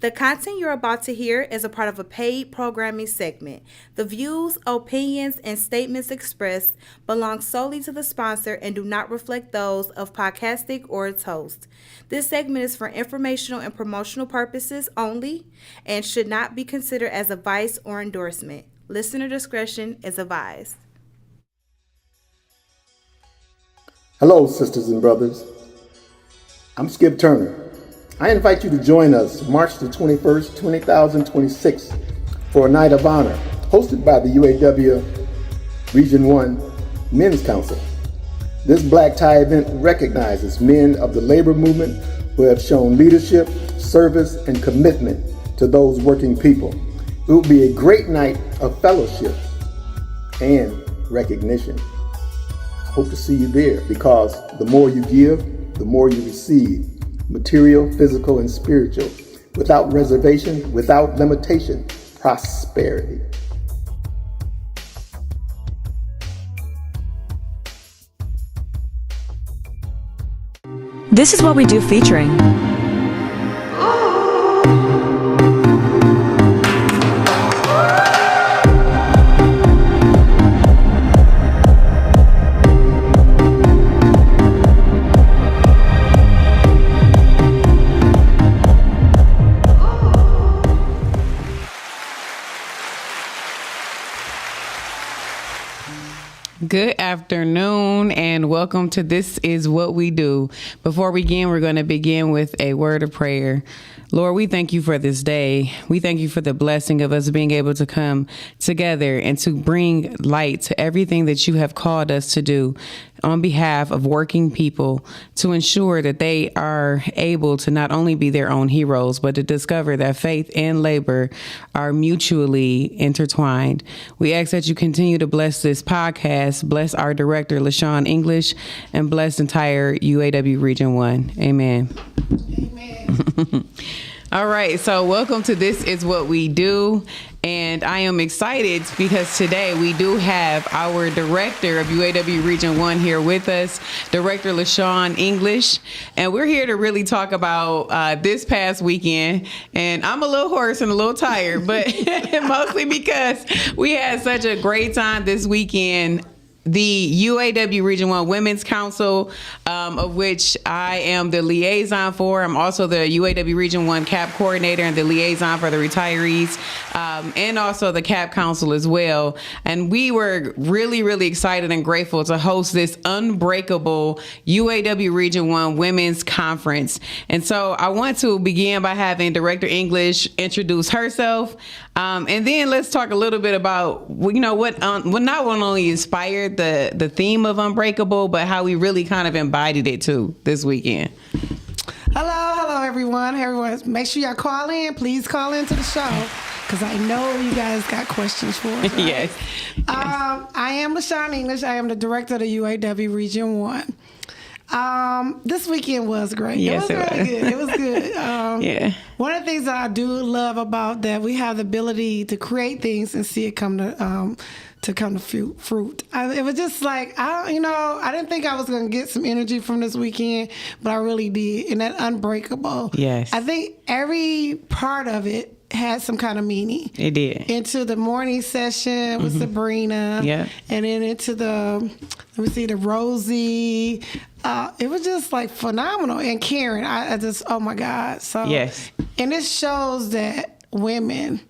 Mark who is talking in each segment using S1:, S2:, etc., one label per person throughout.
S1: The content you're about to hear is a part of a paid programming segment. The views, opinions, and statements expressed belong solely to the sponsor and do not reflect those of Podcastic or its host. This segment is for informational and promotional purposes only and should not be considered as advice or endorsement. Listener discretion is advised.
S2: Hello, sisters and brothers. I'm Skip Turner. I invite you to join us March the 21st, 2026 for a night of honor hosted by the UAW Region 1 Men's Council. This black tie event recognizes men of the labor movement who have shown leadership, service, and commitment to those working people. It will be a great night of fellowship and recognition. I hope to see you there because the more you give, the more you receive. Material, physical, and spiritual, without reservation, without limitation, prosperity.
S3: This is what we do featuring.
S4: Good afternoon and welcome to This Is What We Do. Before we begin, we're going to begin with a word of prayer. Lord, we thank you for this day. We thank you for the blessing of us being able to come together and to bring light to everything that you have called us to do on behalf of working people to ensure that they are able to not only be their own heroes, but to discover that faith and labor are mutually intertwined. We ask that you continue to bless this podcast, bless our director, LaShawn English, and bless entire UAW Region 1. Amen. Amen. All right, so welcome to This Is What We Do. And I am excited because today we do have our director of UAW Region 1 here with us, Director LaShawn English. And we're here to really talk about this past weekend. And I'm a little hoarse and a little tired, but mostly because we had such a great time this weekend. The UAW Region 1 Women's Council, of which I am the liaison for. I'm also the UAW Region 1 CAP coordinator and the liaison for the retirees, and also the CAP Council as well. And we were really, really excited and grateful to host this unbreakable UAW Region 1 Women's Conference. And so I want to begin by having Director English introduce herself. And then let's talk a little bit about, what not only inspired the theme of Unbreakable, but how we really kind of embodied it too this weekend.
S5: Hello, everyone. Make sure y'all call in. Please call into the show because I know you guys got questions for us. Right?
S4: Yes.
S5: I am LaShawn English. I am the director of the UAW Region 1. This weekend was great.
S4: Yes,
S5: it was very good. It was good.
S4: Yeah.
S5: One of the things that I do love about that, we have the ability to create things and see it come to fruit. It was just like, I didn't think I was going to get some energy from this weekend, but I really did. And that Unbreakable.
S4: Yes.
S5: I think every part of it had some kind of meaning.
S4: It did.
S5: Into the morning session with Sabrina.
S4: Yeah.
S5: And then into the Rosie. It was just like phenomenal. And Karen, I just, oh my God. So,
S4: yes.
S5: And it shows that women,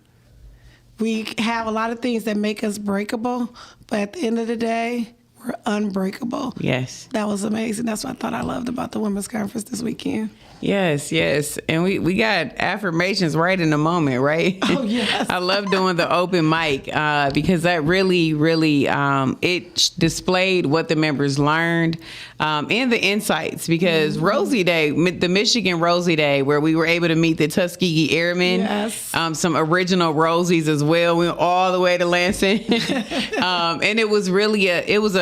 S5: we have a lot of things that make us breakable, but at the end of the day, we're unbreakable.
S4: Yes.
S5: That was amazing. That's what I thought I loved about the women's conference this weekend.
S4: Yes. And we got affirmations right in the moment, right?
S5: Oh, yes.
S4: I love doing the open mic because that really, it displayed what the members learned and the insights. Because Rosie Day, the Michigan Rosie Day, where we were able to meet the Tuskegee Airmen,
S5: yes.
S4: Some original Rosies as well. We went all the way to Lansing. And it was really it was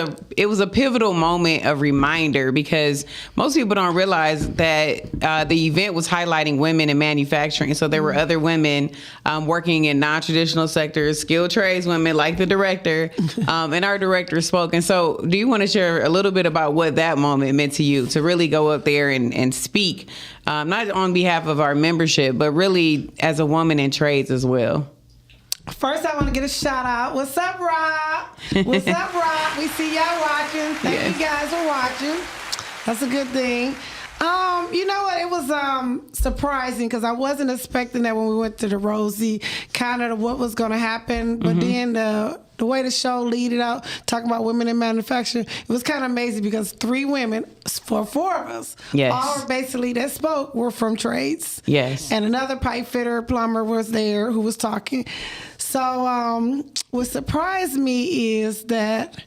S4: a pivotal moment of reminder because most people don't realize that the event was highlighting women in manufacturing. So there were other women working in non-traditional sectors, skilled trades women like the director, and our director spoke. And so do you want to share a little bit about what that moment meant to you, to really go up there and speak, not on behalf of our membership, but really as a woman in trades as well?
S5: First, I want to get a shout out. What's up, Rob? What's up, Rob? We see y'all watching. Thank you guys for watching. That's a good thing. You know what? It was surprising because I wasn't expecting that when we went to the Rosie, kind of what was going to happen. But then the way the show leaded out, talking about women in manufacturing, it was kind of amazing because 3 women, for 4 of us, all basically that spoke were from trades.
S4: Yes.
S5: And another pipe fitter, plumber was there who was talking. So what surprised me is that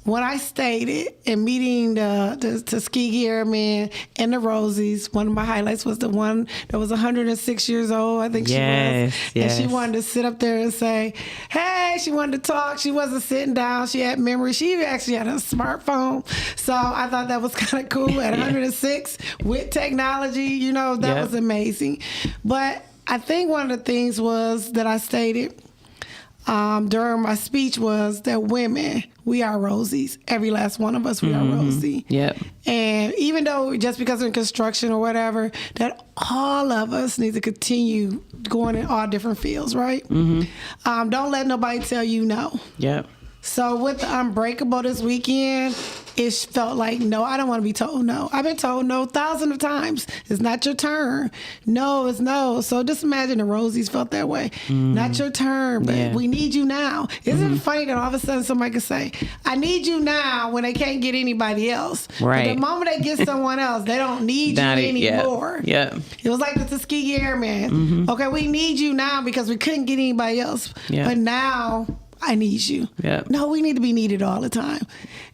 S5: when I stated in meeting the Tuskegee Airmen and the Rosies, one of my highlights was the one that was 106 years old, I think she was. And she wanted to sit up there and say, hey, she wanted to talk. She wasn't sitting down. She had memory. She actually had a smartphone. So I thought that was kind of cool at 106 with technology. That was amazing. But I think one of the things was that I stated during my speech was that women, we are Rosies. Every last one of us, we are Rosie.
S4: Yep.
S5: And even though just because we're in construction or whatever, that all of us need to continue going in all different fields, right? Don't let nobody tell you no.
S4: Yep.
S5: So with the Unbreakable this weekend, it felt like, no, I don't want to be told no. I've been told no thousands of times. It's not your turn. No, it's no. So just imagine the Rosies felt that way. Not your turn, but we need you now. Isn't it funny that all of a sudden somebody can say, I need you now when they can't get anybody else.
S4: Right.
S5: But the moment they get someone else, they don't need you anymore.
S4: Yeah.
S5: It was like the Tuskegee Airmen. Okay, we need you now because we couldn't get anybody else. But now I need you. No, we need to be needed all the time.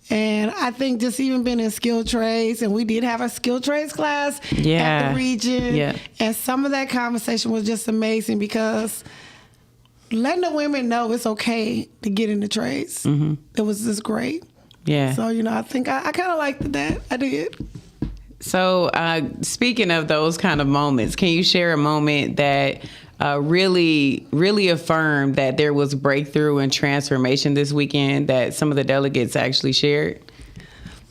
S5: And I think just even being in skilled trades, and we did have a skilled trades class at the region. And some of that conversation was just amazing because letting the women know it's okay to get into trades. It was just great.
S4: Yeah.
S5: So, I think I kind of liked that. I did.
S4: So speaking of those kind of moments, can you share a moment that really affirmed that there was breakthrough and transformation this weekend that some of the delegates actually shared?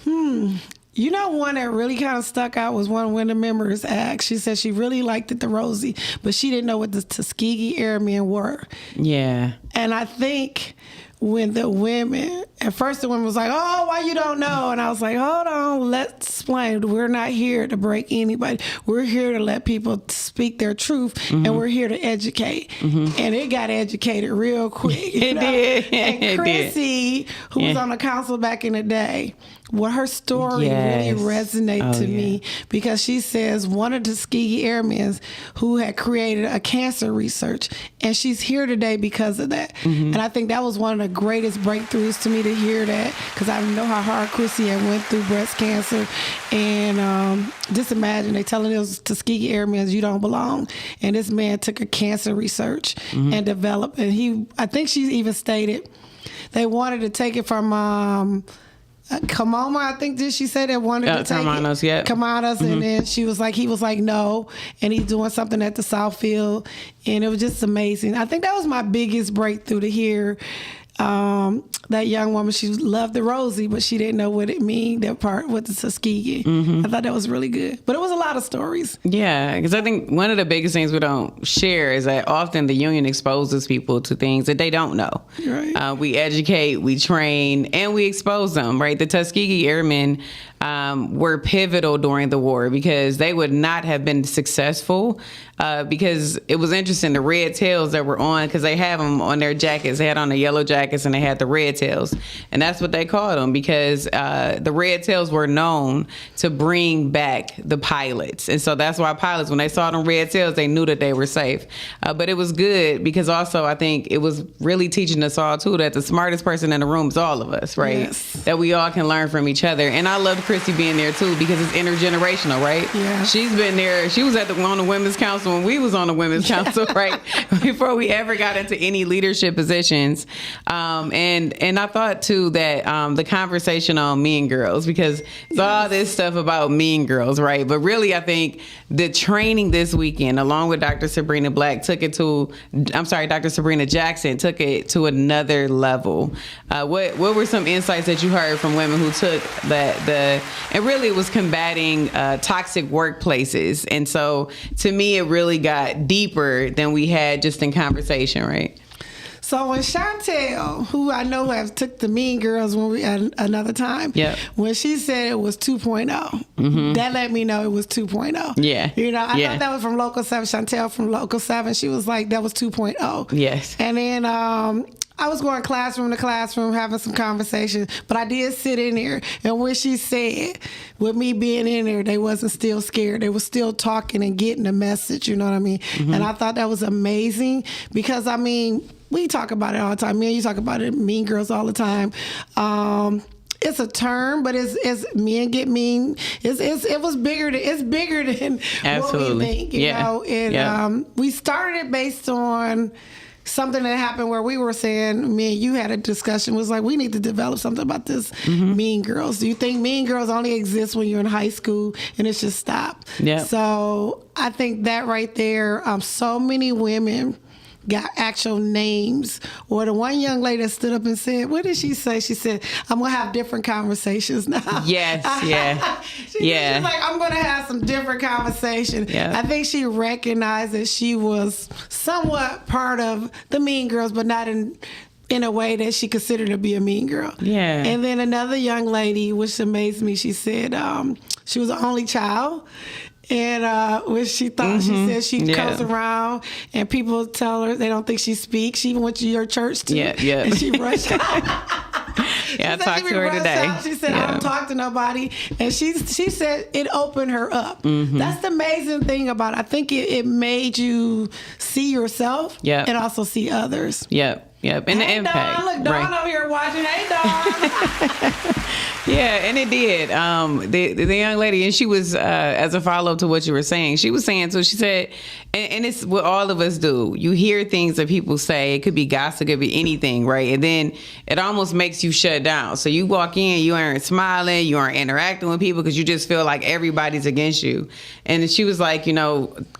S5: One that really kind of stuck out was one of the members asked. She said she really liked it, the Rosie, but she didn't know what the Tuskegee Airmen were. Yeah. And I think when the women, at first the women was like, oh, why you don't know? And I was like, hold on, let's explain. We're not here to break anybody. We're here to let people speak their truth, and we're here to educate. And it got educated real quick.
S4: It did.
S5: And Chrissy, who was on the council back in the day, her story really resonated to me because she says one of the Tuskegee Airmen who had created a cancer research, and she's here today because of that. And I think that was one of the greatest breakthroughs to me to hear that, because I know how hard Chrissy had went through breast cancer. And just imagine they telling those Tuskegee Airmen, you don't belong. And this man took a cancer research and developed, and I think she even stated they wanted to take it from Kamoma, I think did she say they wanted to take
S4: Kamanos,
S5: it? Kamanos, and then he was like, no, and he's doing something at the Southfield, and it was just amazing. I think that was my biggest breakthrough to hear that young woman. She loved the Rosie, but she didn't know what it mean, that part with the Tuskegee. I thought that was really good, but it was a lot of stories.
S4: Yeah, because I think one of the biggest things we don't share is that often the union exposes people to things that they don't know. Right. We educate, we train, and we expose them, right? The Tuskegee Airmen were pivotal during the war because they would not have been successful because it was interesting, the red tails that were on, because they have them on their jackets. They had on the yellow jackets and they had the red tails. And that's what they called them because the red tails were known to bring back the pilots. And so that's why pilots, when they saw them red tails, they knew that they were safe. But it was good because also I think it was really teaching us all too that the smartest person in the room is all of us, right? Yes. That we all can learn from each other. And I love Chrissy being there too, because it's intergenerational, right?
S5: Yeah.
S4: She's been there. She was on the women's council when we was on the women's council, right? Before we ever got into any leadership positions. And I thought too that the conversation on Mean Girls, because it's all this stuff about Mean Girls, right? But really, I think the training this weekend, along with Dr. Sabrina Jackson took it to another level. What were some insights that you heard from women who took and really it was combating toxic workplaces? And so to me, it really got deeper than we had just in conversation, right?
S5: So when Chantel, who I know have took the Mean Girls when we at another time, when she said it was 2.0, that let me know it was 2.0.
S4: Yeah.
S5: You know, I thought that was from Local 7. Chantel from Local 7, she was like, that was 2.0.
S4: Yes.
S5: And then I was going classroom to classroom having some conversations, but I did sit in there. And when she said, with me being in there, they wasn't still scared. They were still talking and getting the message, you know what I mean? And I thought that was amazing because, I mean, we talk about it all the time. Me and you talk about it, Mean Girls, all the time. It's a term, but it's men get mean. It's bigger than
S4: Absolutely.
S5: what we think, you know. And we started it based on something that happened where we were saying, me and you had a discussion, was like, we need to develop something about this Mean Girls. Do you think Mean Girls only exist when you're in high school and it should stop?
S4: Yeah. So
S5: I think that right there, so many women got actual names. Or the one young lady that stood up and said, what did she say? She said, I'm going to have different conversations now.
S4: Yes, yeah.
S5: She's like, I'm going to have some different conversations.
S4: Yeah.
S5: I think she recognized that she was somewhat part of the Mean Girls, but not in a way that she considered to be a mean girl.
S4: Yeah.
S5: And then another young lady, which amazed me, she said she was the only child. And when she thought, she said she goes around and people tell her they don't think she speaks. She even went to your church too.
S4: Yeah.
S5: And she rushed out.
S4: I talked to her today.
S5: She said, I don't talk to nobody. And she said it opened her up. That's the amazing thing about it. I think it made you see yourself and also see others.
S4: Yep. And the impact.
S5: Dawn, look, Dawn over here watching. Hey, Dawn.
S4: Yeah, and it did. The young lady, and she was, as a follow-up to what you were saying, she was saying, so she said, and it's what all of us do. You hear things that people say. It could be gossip, it could be anything, right? And then it almost makes you shut down. So you walk in, you aren't smiling, you aren't interacting with people because you just feel like everybody's against you. And she was like,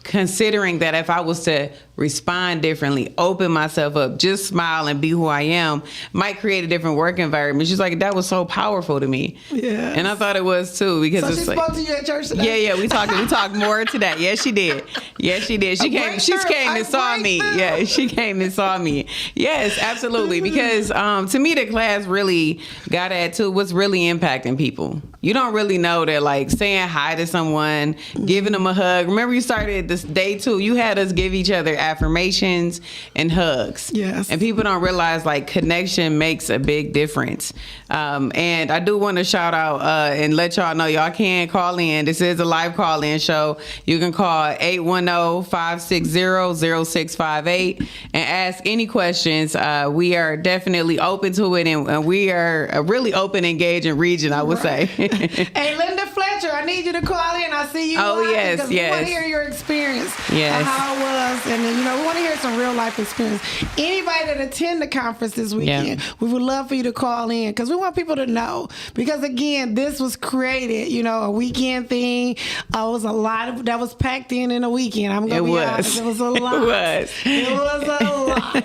S4: considering that if I was to respond differently, open myself up, just smile and be who I am, might create a different work environment. She's like, that was so powerful to me. Yeah. And I thought it was too, because
S5: so
S4: it's
S5: she
S4: like,
S5: spoke to you at church today?
S4: Yeah, we talked more today. Yes, she did. She came and saw me. Yeah, she came and saw me. Yes, absolutely. Because to me, the class really got at to what's really impacting people. You don't really know that, like, saying hi to someone, giving them a hug. Remember, you started this day 2. You had us give each other affirmations and hugs.
S5: Yes.
S4: And people don't realize, like, connection makes a big difference. And I do want to shout out and let y'all know y'all can call in. This is a live call-in show. You can call 810-560-0658 and ask any questions. We are definitely open to it, and we are a really open, engaging region, I would say.
S5: Hey, Linda Fletcher, I need you to call in. I see you.
S4: Oh, yes.
S5: We want to hear your experience.
S4: Yes.
S5: How it was. And then, we want to hear some real life experience. Anybody that attend the conference this weekend, we would love for you to call in because we want people to know. Because, again, this was created, a weekend thing. It was a lot that was packed in a weekend. I'm going to be honest. It was a lot. It was a lot.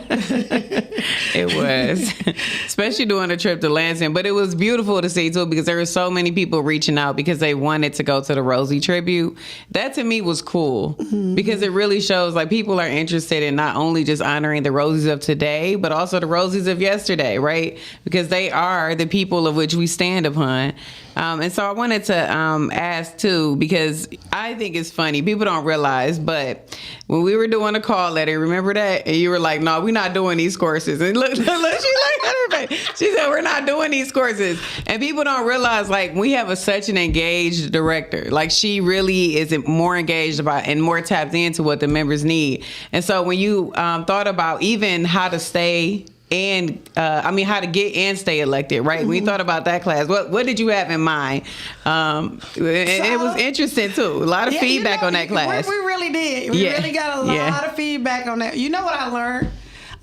S4: It was. Especially doing a trip to Lansing. But it was beautiful to see, too, because there were so many people reaching out because they wanted to go to the Rosie tribute. That, to me, was cool because it really shows, like, people are interested in not only just honoring the Rosies of today, but also the Rosies of yesterday, right? Because they are the people of which we stand upon. And so I wanted to ask, too, because I think it's funny. People don't realize, but when we were doing a call letter, remember that? And you were like, no, we're not doing these courses. And look, she looked at her face. She said, we're not doing these courses. And people don't realize, like, we have such an engaged director. Like, she really is more engaged about and more tapped into what the members need. And so when you thought about even how to stay and how to get and stay elected, right? We thought about that class. What did you have in mind? It was interesting too. A lot of feedback on that class.
S5: We really did. We really got a lot of feedback on that. You know what I learned?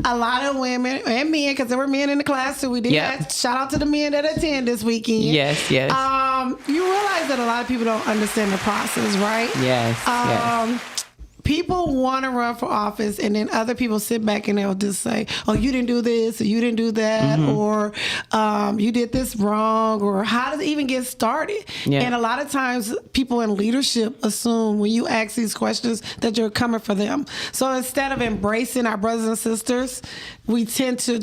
S5: A lot of women and men, because there were men in the class too. We did that. Shout out to the men that attend this weekend.
S4: Yes.
S5: You realize that a lot of people don't understand the process, right?
S4: Yes.
S5: People want to run for office, and then other people sit back and they'll just say, "Oh, you didn't do this, or you didn't do that, or you did this wrong, or how does it even get started?"
S4: Yeah.
S5: And a lot of times, people in leadership assume when you ask these questions that you're coming for them. So instead of embracing our brothers and sisters, we tend to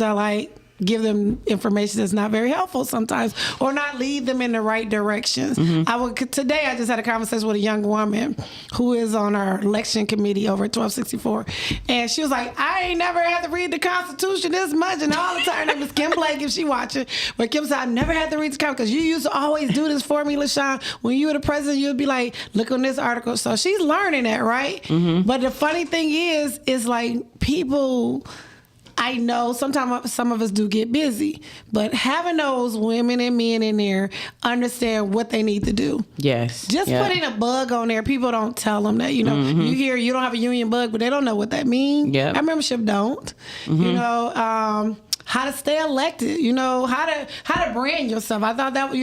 S5: give them information that's not very helpful sometimes, or not lead them in the right directions. Today I just had a conversation with a young woman who is on our election committee over at 1264, and she was like, "I ain't never had to read the Constitution this much," and all the time. Her name is Kim Blake, if she watching. But Kim said, "I never had to read the Constitution because you used to always do this for me, LaShawn. When you were the president, you'd be like, look on this article." So she's learning that, right? But the funny thing is like people. I know sometimes some of us do get busy, but having those women and men in there understand what they need to do.
S4: Yes.
S5: Just putting a bug on there, people don't tell them that. You hear you don't have a union bug, but they don't know what that means.
S4: Yeah.
S5: Our membership don't. How to stay elected, how to brand yourself. I thought that,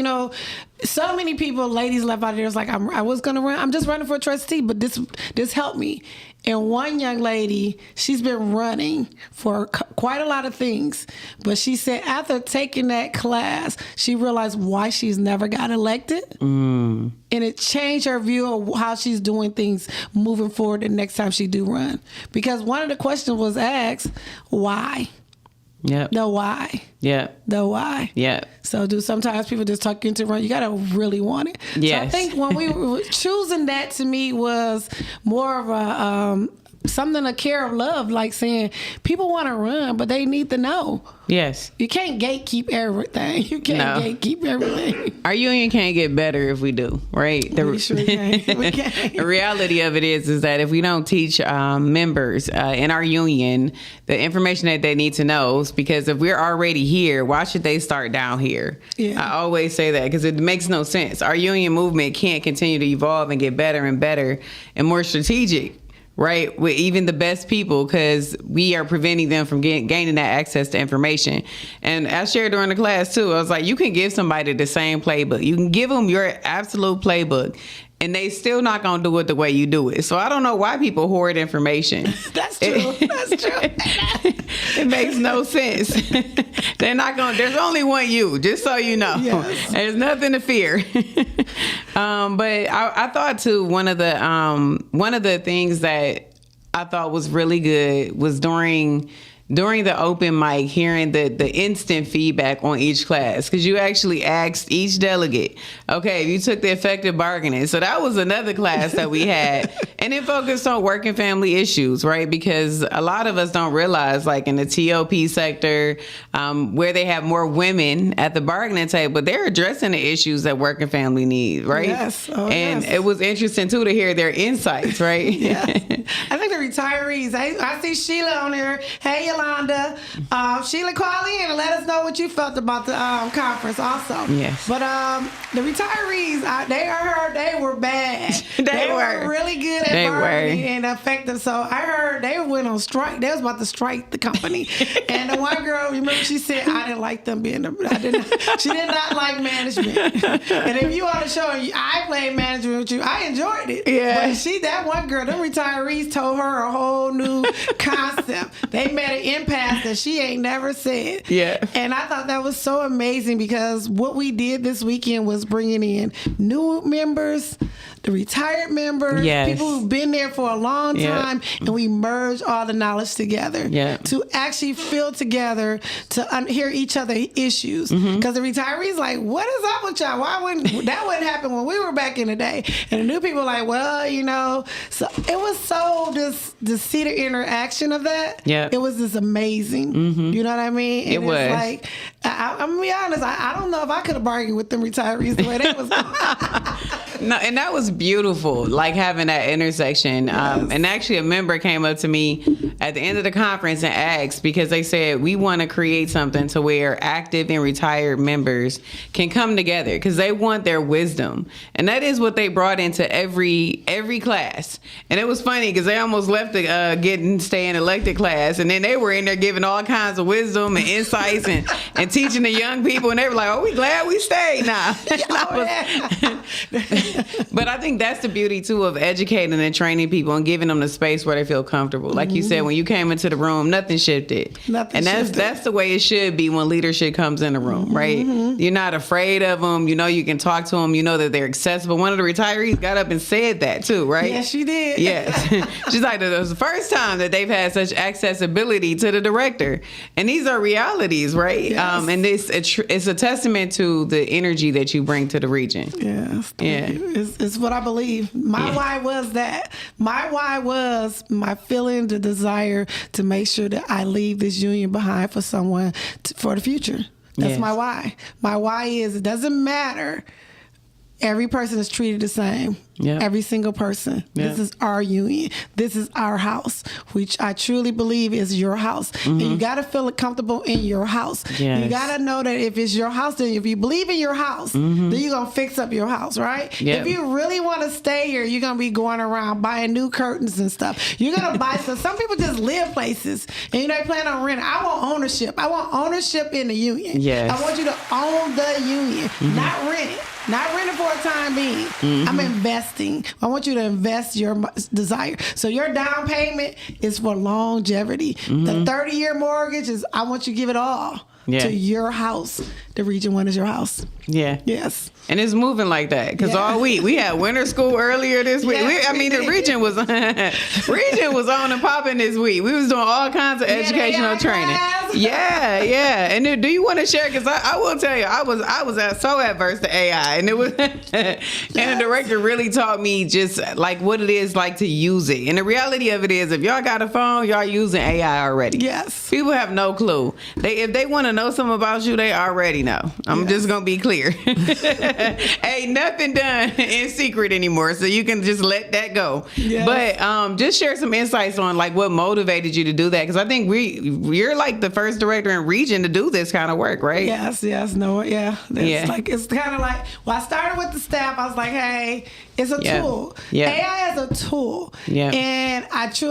S5: so many people, ladies left out there, was like, I was going to run. I'm just running for a trustee, but this helped me. And one young lady, she's been running for quite a lot of things, but she said after taking that class, she realized why she's never got elected. And it changed her view of how she's doing things moving forward the next time she do run. Because one of the questions was asked, why?
S4: Yep.
S5: The why.
S4: Yeah.
S5: The why.
S4: Yeah.
S5: So sometimes people just talk you into run. You got to really want it.
S4: Yes.
S5: So I think when we were choosing that, to me was more of a something, a care of love, like saying people want to run, but they need to know.
S4: Yes.
S5: You can't gatekeep everything. You can't gatekeep everything.
S4: Our union can't get better if we do, right?
S5: We sure can. We can.
S4: The reality of it is that if we don't teach members in our union the information that they need to know, because if we're already here, why should they start down here?
S5: Yeah.
S4: I always say that because it makes no sense. Our union movement can't continue to evolve and get better and better and more strategic, right, with even the best people, because we are preventing them from gaining that access to information. And I shared during the class too, I was like, you can give somebody the same playbook. You can give them your absolute playbook, and they still not going to do it the way you do it. So I don't know why people hoard information.
S5: That's true. That's true.
S4: It makes no sense. They're not going to, there's only one you, just so you know.
S5: Yes.
S4: There's nothing to fear. But I thought too, one of the things that I thought was really good was during the open mic, hearing the instant feedback on each class, because you actually asked each delegate, okay, you took the effective bargaining. So that was another class that we had, and it focused on work and family issues, right? Because a lot of us don't realize, like in the TOP sector, where they have more women at the bargaining table, but they're addressing the issues that work and family need, right?
S5: Yes. Oh,
S4: and
S5: yes.
S4: It was interesting too to hear their insights, right?
S5: Yeah. I think the retirees, I see Sheila on there. Hey, Yolanda. Sheila, call in and let us know what you felt about the conference also.
S4: Yes.
S5: But the retirees, they were bad.
S4: They were
S5: really good at bargaining and effective. So I heard they went on strike. They was about to strike the company. And the one girl, remember, she said, I didn't like them being she did not like management. And if you on the show, I played management with you, I enjoyed it.
S4: Yeah.
S5: But that one girl, them retirees told her a whole new concept. They met an impasse that she ain't never said.
S4: Yeah.
S5: And I thought that was so amazing, because what we did this weekend was bringing in new members, the retired members,
S4: yes.
S5: people who've been there for a long time,
S4: Yeah.
S5: and we merged all the knowledge together to actually feel together, to hear each other's issues. Because the retirees like, what is up with y'all? Why wouldn't that wouldn't happen when we were back in the day? And the new people like, well, so it was so to see the interaction of that.
S4: Yeah.
S5: It was just amazing. You know what I mean? And
S4: it was.
S5: It's like, I'm gonna be honest, I don't know if I could have bargained with them retirees the way they was.
S4: No, and that was beautiful, like having that intersection. And actually, a member came up to me at the end of the conference and asked, because they said, we want to create something to where active and retired members can come together because they want their wisdom. And that is what they brought into every class. And it was funny because they almost left the staying elected class. And then they were in there giving all kinds of wisdom and insights and teaching the young people. And they were like, oh, we glad we stayed now. But I think that's the beauty too of educating and training people and giving them the space where they feel comfortable. Like you said, when you came into the room, nothing shifted. That's the way it should be when leadership comes in the room, right? You're not afraid of them. You know, you can talk to them. You know that they're accessible. One of the retirees got up and said that too, right?
S5: Yes, she did.
S4: Yes. She's like, it was the first time that they've had such accessibility to the director. And these are realities, right?
S5: Yes.
S4: And it's a testament to the energy that you bring to the region.
S5: Yes.
S4: Yeah.
S5: It's what I believe. My why was that. My why was my feeling, the desire to make sure that I leave this union behind for someone for the future. That's my why. My why is it doesn't matter. Every person is treated the same.
S4: Yeah.
S5: Every single person.
S4: Yeah.
S5: This is our union. This is our house, which I truly believe is your house. And you got to feel comfortable in your house.
S4: Yes.
S5: You got to know that if it's your house, then if you believe in your house, then you're going to fix up your house, right?
S4: Yeah.
S5: If you really want to stay here, you're going to be going around buying new curtains and stuff. You're going to buy stuff. Some people just live places and they plan on renting. I want ownership. I want ownership in the union.
S4: Yes.
S5: I want you to own the union, not rent it. Not renting for a time being. I'm investing. I want you to invest your desire. So your down payment is for longevity. The 30-year mortgage is, I want you to give it all to your house. The Region 1 is your house.
S4: Yeah.
S5: Yes.
S4: And it's moving like that because all week we had winter school earlier this week. The region was on and popping this week. We was doing all kinds of educational training. Yeah. And do you want to share? Because I will tell you, I was so adverse to AI, and it was, and the director really taught me just like what it is like to use it. And the reality of it is, if y'all got a phone, y'all using AI already.
S5: Yes.
S4: People have no clue. If they want to know something about you, they already know. I'm just gonna be clear. Ain't nothing done in secret anymore, so you can just let that go. Yes. But just share some insights on like what motivated you to do that, because I think you're like the first director in region to do this kind of work, right?
S5: Yes, no, yeah. Like it's kind of like, well, I started with the staff. I was like, hey, it's a tool. Yeah. AI is a tool. Yeah. And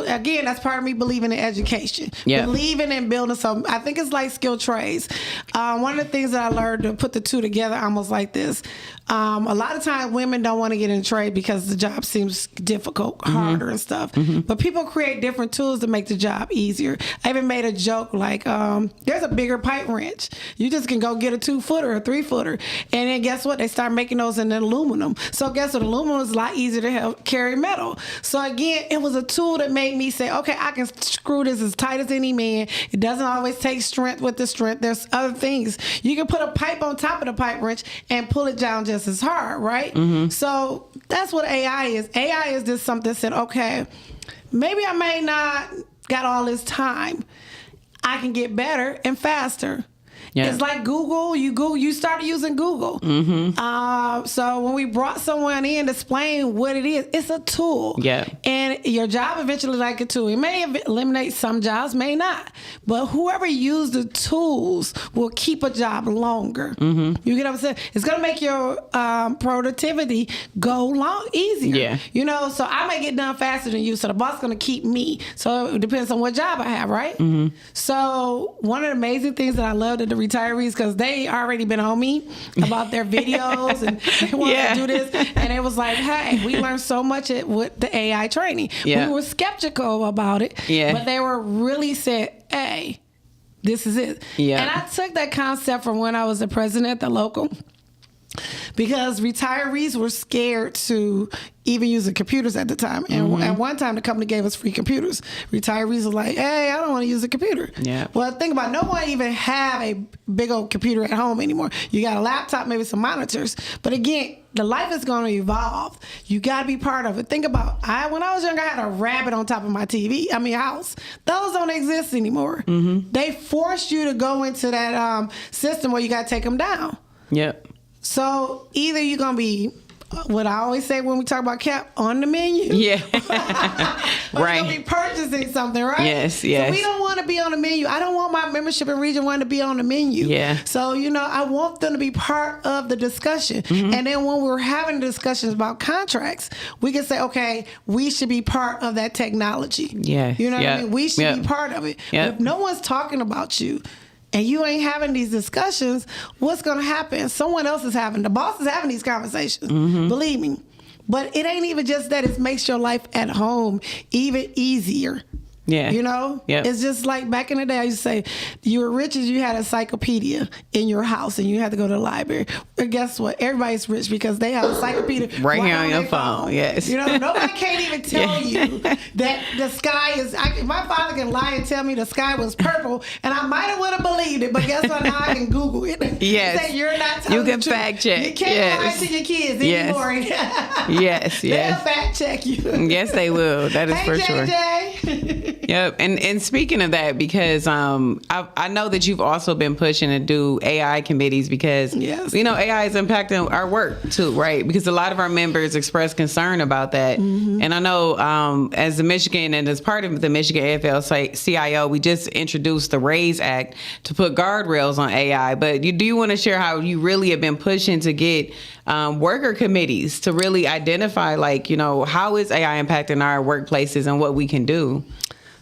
S5: again, that's part of me believing in education. Yeah. Believing in building some, I think it's like skilled trades. One of the things that I learned to put the two together almost like this. A lot of times women don't want to get in trade because the job seems difficult, harder and stuff. But people create different tools to make the job easier. I even made a joke like, there's a bigger pipe wrench. You just can go get a 2-footer or a 3-footer. And then guess what? They start making those in aluminum. So guess what? Aluminum is a lot easier to help carry metal. So again, it was a tool that made me say, okay, I can screw this as tight as any man. It doesn't always take strength with the strength. There's other things. You can put a pipe on top of the pipe wrench and pull it down just as hard, right? So that's what AI is. AI is just something that said, okay, maybe I may not got all this time. I can get better and faster. Yeah. It's like Google. You started using Google. So when we brought someone in to explain what it is, it's a tool. Yeah. And your job eventually like a tool. It may eliminate some jobs, may not. But whoever used the tools will keep a job longer. You get what I'm saying? It's going to make your productivity go easier. Yeah. You know, so I may get done faster than you. So the boss is going to keep me. So it depends on what job I have, right? So one of the amazing things that I love that the retirees, because they already been on me about their videos and they want to do this, and it was like, hey, we learned so much with the AI training. We were skeptical about it, but they were really said, hey, this is it. And I took that concept from when I was the president at the local, because retirees were scared to even using computers at the time. And at one time, the company gave us free computers. Retirees were like, hey, I don't want to use a computer. Yeah. Well, think about it. No one even have a big old computer at home anymore. You got a laptop, maybe some monitors. But again, the life is going to evolve. You got to be part of it. Think about, when I was younger, I had a rabbit on top of my house. Those don't exist anymore. They forced you to go into that system where you got to take them down. Yep. So either you're going to be what I always say when we talk about CAP, on the menu.
S4: Yeah.
S5: We're
S4: Right.
S5: going to be purchasing something, right?
S4: Yes, yes.
S5: So we don't want to be on the menu. I don't want my membership in Region 1 to be on the menu.
S4: Yeah.
S5: So, I want them to be part of the discussion.
S4: Mm-hmm.
S5: And then when we're having discussions about contracts, we can say, okay, we should be part of that technology.
S4: Yeah.
S5: You know what I
S4: Yep.
S5: mean? We should
S4: Yep.
S5: be part of it.
S4: Yep.
S5: But if no one's talking about you, and you ain't having these discussions, what's going to happen? Someone else is having. The boss is having these conversations.
S4: Mm-hmm.
S5: Believe me. But it ain't even just that. It makes your life at home even easier.
S4: Yeah. Yep.
S5: It's just like back in the day, I used to say, you were rich as you had a encyclopedia in your house and you had to go to the library. But guess what? Everybody's rich because they have a encyclopedia
S4: Right here on your
S5: their
S4: phone. Yes.
S5: Nobody can't even tell you that the sky is. My father can lie and tell me the sky was purple, and I might have would have believed it. But guess what? Now I can Google it.
S4: Yes.
S5: Say you're not telling
S4: You can
S5: the truth.
S4: fact check.
S5: You can't
S4: Yes.
S5: lie to your kids
S4: Yes.
S5: anymore.
S4: Yes.
S5: They'll
S4: Yes.
S5: fact check you.
S4: Yes, they will. That is
S5: Hey,
S4: for sure.
S5: JJ.
S4: Yep. And speaking of that, because I know that you've also been pushing to do AI committees because,
S5: Yes.
S4: AI is impacting our work too, right? Because a lot of our members express concern about that.
S5: Mm-hmm.
S4: And I know as the Michigan and as part of the Michigan AFL-CIO, we just introduced the RAISE Act to put guardrails on AI. But do you want to share how you really have been pushing to get worker committees to really identify, how is AI impacting our workplaces and what we can do?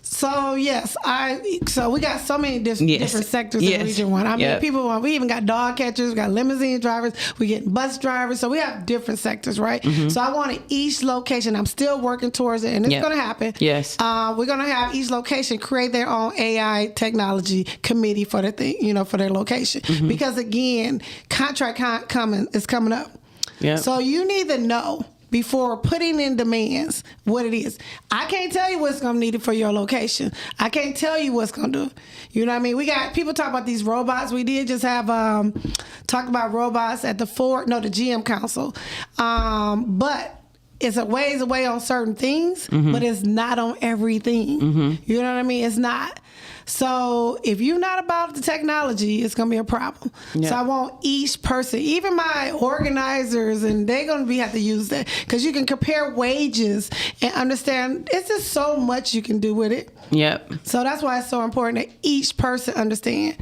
S5: So yes, we got so many
S4: Yes.
S5: different sectors
S4: Yes.
S5: in Region 1. I mean,
S4: Yep.
S5: we even got dog catchers, we got limousine drivers, we get bus drivers. So we have different sectors, right?
S4: Mm-hmm.
S5: So I wanted each location. I'm still working towards it, and it's
S4: Yep.
S5: going to happen.
S4: Yes.
S5: We're going to have each location create their own AI technology committee for the thing, for their location.
S4: Mm-hmm.
S5: Because again, contract is coming up.
S4: Yep.
S5: So you need to know before putting in demands what it is. I can't tell you what's going to need it for your location. I can't tell you what's going to do it. You know what I mean? We got people talk about these robots. We did just have talk about robots at the GM Council. But it's a ways away on certain things, but it's not on everything. You know what I mean? It's not. So if you're not about the technology, it's going to be a problem.
S4: Yeah.
S5: So I want each person, even my organizers, and they're going to have to use that because you can compare wages and understand. It's just so much you can do with it.
S4: Yep.
S5: So that's why it's so important that each person understand.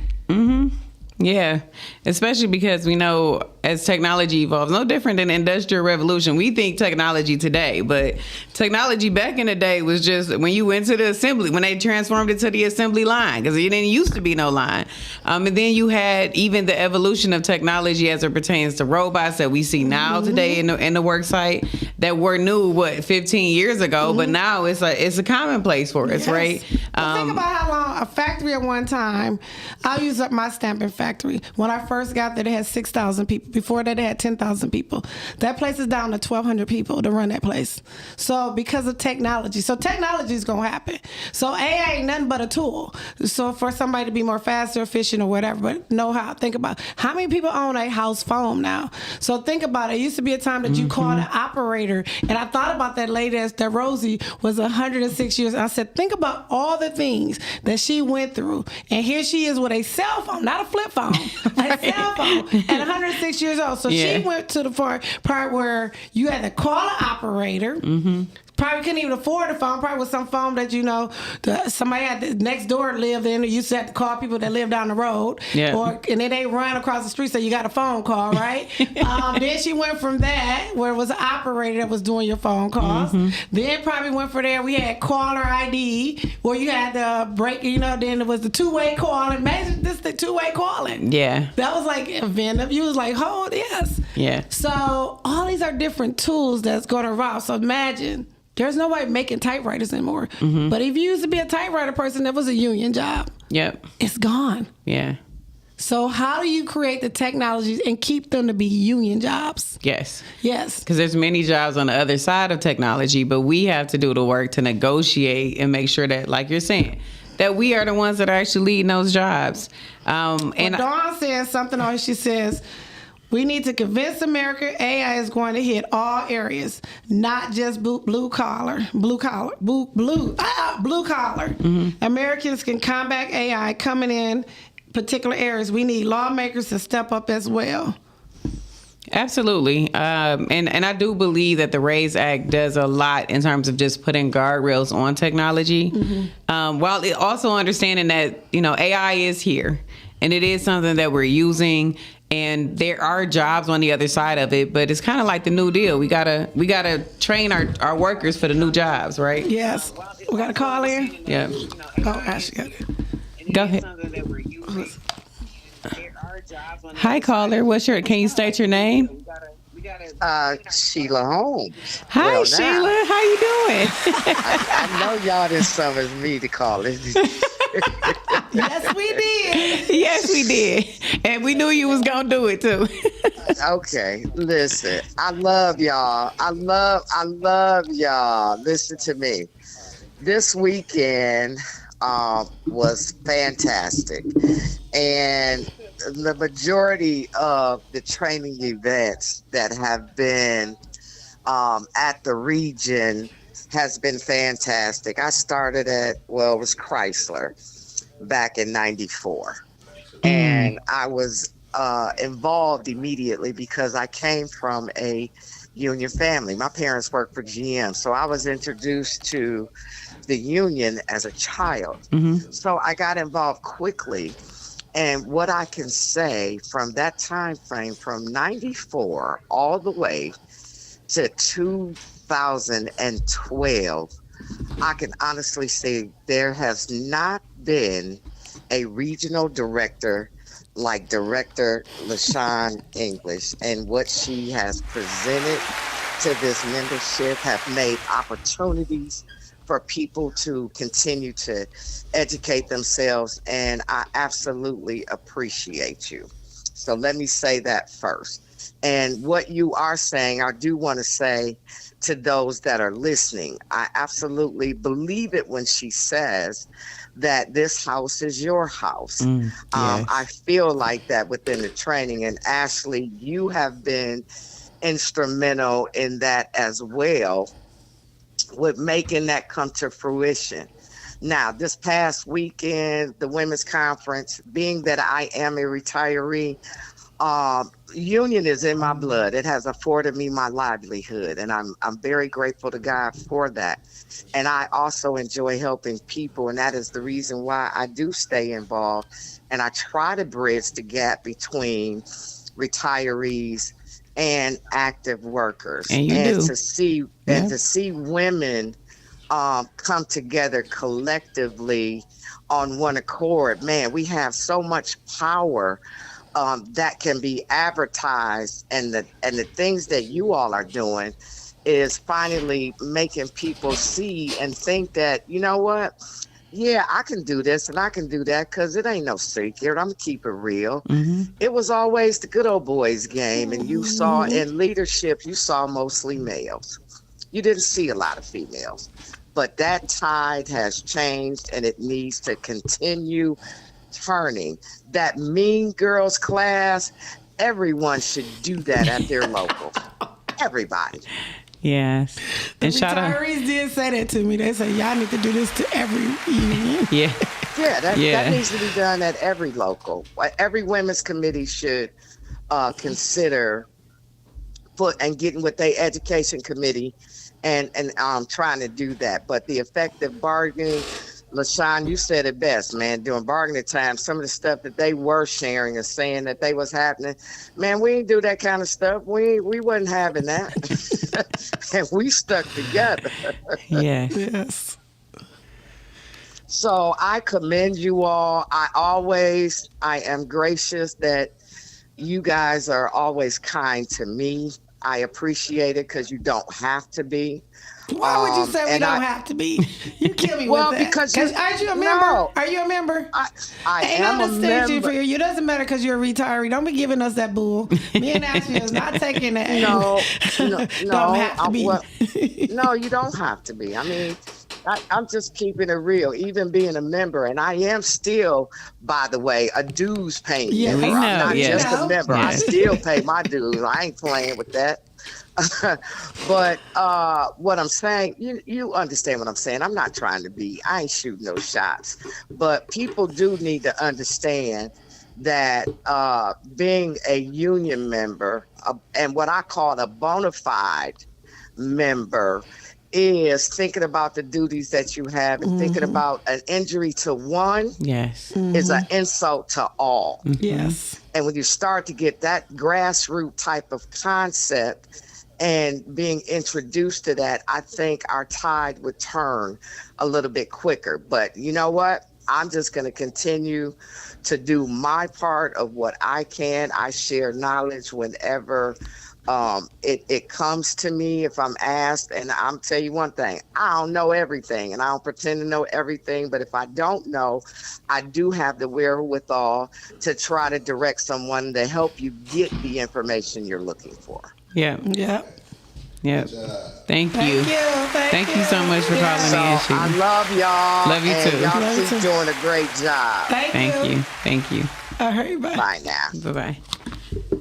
S4: Yeah, especially because we know as technology evolves, no different than the Industrial Revolution. We think technology today, but technology back in the day was just when you went to the assembly, when they transformed it to the assembly line, because it didn't used to be no line. And then you had even the evolution of technology as it pertains to robots that we see now today in the work site that were new, 15 years ago, but now it's a commonplace for us,
S5: Yes.
S4: right?
S5: But think about how long a factory at one time. I'll use up my stamping factory. When I first got there, they had 6,000 people. Before that, they had 10,000 people. That place is down to 1,200 people to run that place. So because of technology. So technology is going to happen. So AI ain't nothing but a tool. So for somebody to be more faster, efficient, or whatever, but know how. Think about how many people own a house phone now. So think about it. It used to be a time that you called an operator. And I thought about that lady, that Rosie was 106 years. And I said, think about all the things that she went through. And here she is with a cell phone, not a flip phone, a cell phone at 106 years old. So
S4: Yeah.
S5: she went to the part where you had to call an operator. Probably couldn't even afford a phone. Probably was some phone that somebody had next door lived in. You used to have to call people that live down the road,
S4: Yeah.
S5: and then they run across the street, so you got a phone call, right? Then she went from that, where it was an operator that was doing your phone calls. Then probably went for there. We had caller ID, where you had to break. Then it was the two-way calling. Imagine this, the two-way calling.
S4: Yeah.
S5: That was like a event. You was like, hold, yes.
S4: Yeah.
S5: So all these are different tools that's going to evolve. So imagine. There's nobody making typewriters anymore. But if you used to be a typewriter person, that was a union job.
S4: Yep.
S5: It's gone.
S4: Yeah.
S5: So how do you create the technologies and keep them to be union jobs?
S4: Yes.
S5: Yes.
S4: Because there's many jobs on the other side of technology, but we have to do the work to negotiate and make sure that, like you're saying, that we are the ones that are actually leading those jobs. And
S5: Dawn says something on it. She says, we need to convince America AI is going to hit all areas, not just blue collar. Americans can combat AI coming in particular areas. We need lawmakers to step up as well.
S4: Absolutely. And I do believe that the RAISE Act does a lot in terms of just putting guardrails on technology. While it also understanding that, AI is here and it is something that we're using, and there are jobs on the other side of it, but it's kind of like the New Deal. We gotta train our workers for the new jobs, right?
S5: Yes. We got a call in?
S4: Yeah.
S5: Oh, Ashley got it.
S4: Go ahead. Hi, caller. Can you state your name?
S3: Sheila Holmes.
S4: Hi,
S3: Well, now,
S4: Sheila. How you doing?
S3: I know y'all didn't summon me to call it.
S5: Yes, we did.
S4: Yes, we did. And we knew you was going to do it, too.
S3: Okay, listen. I love y'all. I love y'all. Listen to me. This weekend was fantastic. And the majority of the training events that have been at the region has been fantastic. I started it was Chrysler back in 94. And I was involved immediately because I came from a union family. My parents worked for GM. So I was introduced to the union as a child. So I got involved quickly. And what I can say from that time frame, from 94 all the way to 2012, I can honestly say there has not been a regional director like Director LaShawn English, and what she has presented to this membership have made opportunities for people to continue to educate themselves, and I absolutely appreciate you. So let me say that first. And what you are saying, I do want to say to those that are listening, I absolutely believe it when she says that this house is your house.
S4: Yes.
S3: I feel like that within the training. And Ashley, you have been instrumental in that as well, with making that come to fruition. Now, this past weekend, the women's conference, being that I am a retiree, union is in my blood. It has afforded me my livelihood, and I'm very grateful to God for that. And I also enjoy helping people, and that is the reason why I do stay involved. And I try to bridge the gap between retirees and active workers,
S4: and you do.
S3: To see women come together collectively on one accord. Man, we have so much power that can be advertised, and the things that you all are doing is finally making people see and think that, you know what? Yeah, I can do this and I can do that, because it ain't no secret. I'm going to keep it real. It was always the good old boys game, and you saw in leadership, you saw mostly males. You didn't see a lot of females. But that tide has changed, and it needs to continue turning. That Mean Girls class, everyone should do that at their local. Everybody.
S4: Yes.
S5: The
S4: And shout out.
S5: retirees did say that to me. They said, y'all need to do this to every union.
S4: Yeah.
S3: Yeah, that
S4: Yeah.
S3: needs to be done at every local. Every women's committee should consider getting with their education committee and trying to do that. But the effective bargaining, LaShawn, you said it best, man. During bargaining time, some of the stuff that they were sharing and saying that they was happening, man, we didn't do that kind of stuff. We wasn't having that. And we stuck together.
S4: Yes.
S5: Yes.
S3: So I commend you all. I am gracious that you guys are always kind to me. I appreciate it, because you don't have to be.
S5: Why would you say we
S3: and
S5: don't have to be? You kill me
S3: Well,
S5: with that.
S3: because
S5: aren't you a member?
S3: No.
S5: Are you a member?
S3: I
S5: Ain't
S3: am
S5: no
S3: a
S5: distinction for
S3: member.
S5: you. It doesn't matter because you're a retiree. Don't be giving us that bull. Me and Ashley is not taking that.
S3: No,
S5: Don't have to be.
S3: No, you don't have to be. I mean, I'm just keeping it real, even being a member. And I am still, by the way, a dues paying
S5: Yeah,
S3: member.
S5: we
S3: I'm
S4: know,
S3: not
S4: yeah.
S3: just a member. I
S4: Yeah.
S3: still pay my dues. I ain't playing with that. But what I'm saying, you understand what I'm saying. I'm not trying to be, I ain't shooting no shots. But people do need to understand that being a union member and what I call a bona fide member is thinking about the duties that you have and thinking about an injury to one
S4: Yes.
S3: is an insult to all.
S5: Yes.
S3: And when you start to get that grassroots type of concept and being introduced to that, I think our tide would turn a little bit quicker. But you know what? I'm just going to continue to do my part of what I can. I share knowledge whenever it comes to me, if I'm asked. And I'm tell you one thing, I don't know everything and I don't pretend to know everything, but if I don't know, I do have the wherewithal to try to direct someone to help you get the information you're looking for.
S4: Yeah.
S5: Yeah.
S4: Yeah. Thank you.
S5: Thank
S4: you so much for calling
S3: So
S4: me, Ashley.
S3: I love y'all.
S4: Love you
S3: and
S4: too.
S3: Y'all
S5: Love you
S3: keep
S5: too.
S3: doing a great job.
S4: Thank you.
S5: All right, bye.
S3: Bye now.
S4: Bye-bye.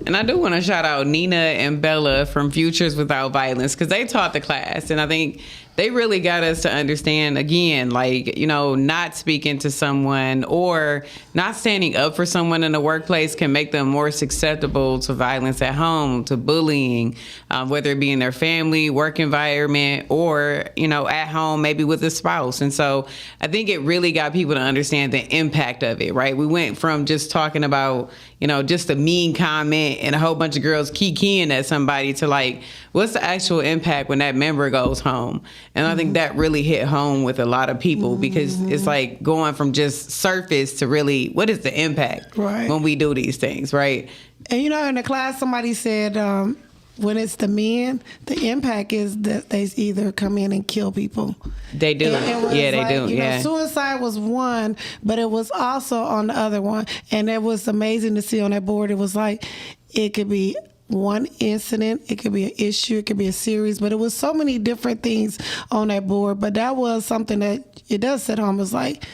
S4: And I do want to shout out Nina and Bella from Futures Without Violence, because they taught the class. And I think they really got us to understand, again, like, you know, not speaking to someone or not standing up for someone in the workplace can make them more susceptible to violence at home, to bullying, whether it be in their family, work environment, or, you know, at home, maybe with a spouse. And so I think it really got people to understand the impact of it, right? We went from just talking about, you know, just a mean comment and a whole bunch of girls kikiing at somebody to like, what's the actual impact when that member goes home? And I think that really hit home with a lot of people because it's like going from just surface to really, what is the impact
S5: Right.
S4: when we do these things, right?
S5: And you know, in the class, somebody said when it's the men, the impact is that they either come in and kill people.
S4: They do.
S5: It was
S4: Yeah, they
S5: like,
S4: do.
S5: You
S4: Yeah.
S5: know, suicide was one, but it was also on the other one. And it was amazing to see on that board. It was like, it could be one incident, it could be an issue, it could be a series, but it was so many different things on that board. But that was something that it does set home. It's like,